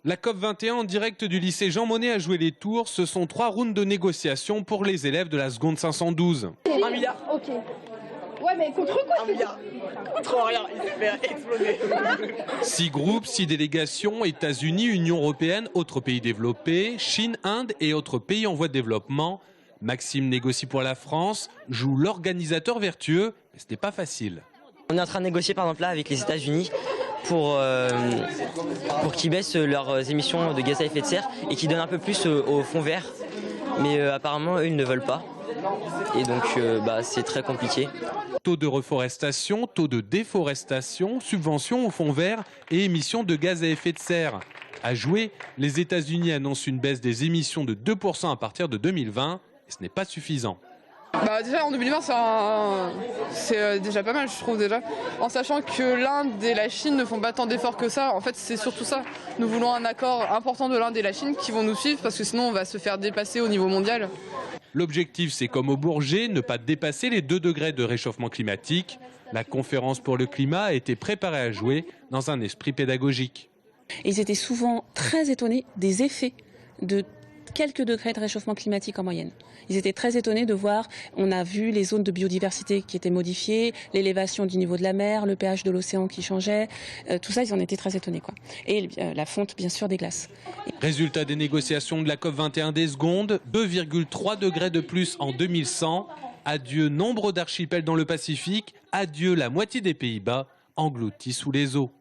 La COP21 en direct du lycée Jean Monnet a joué les tours. Ce sont 3 rounds de négociations pour les élèves de la seconde 512. 1 milliard. Ok. Ouais, mais contre quoi? 1 milliard. Contre rien, il s'est fait exploser. 6 groupes, 6 délégations, États-Unis, Union européenne, autres pays développés, Chine, Inde et autres pays en voie de développement. Maxime négocie pour la France, joue l'organisateur vertueux, mais ce n'est pas facile. On est en train de négocier par exemple là avec les États-Unis pour qu'ils baissent leurs émissions de gaz à effet de serre et qu'ils donnent un peu plus au fonds vert. Mais apparemment, eux, ils ne veulent pas. Et donc, c'est très compliqué. Taux de reforestation, taux de déforestation, subventions au fonds vert et émissions de gaz à effet de serre. À jouer, les États-Unis annoncent une baisse des émissions de 2% à partir de 2020. Et ce n'est pas suffisant. Déjà en 2020 c'est déjà pas mal, je trouve, déjà. En sachant que l'Inde et la Chine ne font pas tant d'efforts que ça. En fait, c'est surtout ça. Nous voulons un accord important de l'Inde et la Chine qui vont nous suivre parce que sinon on va se faire dépasser au niveau mondial. L'objectif, c'est comme au Bourget, ne pas dépasser les 2 degrés de réchauffement climatique. La conférence pour le climat a été préparée à jouer dans un esprit pédagogique. Ils étaient souvent très étonnés des effets de quelques degrés de réchauffement climatique en moyenne. Ils étaient très étonnés de voir, on a vu les zones de biodiversité qui étaient modifiées, l'élévation du niveau de la mer, le pH de l'océan qui changeait, tout ça ils en étaient très étonnés, quoi. Et la fonte bien sûr des glaces. Résultat des négociations de la COP21 des secondes, 2,3 degrés de plus en 2100. Adieu nombre d'archipels dans le Pacifique, adieu la moitié des Pays-Bas engloutis sous les eaux.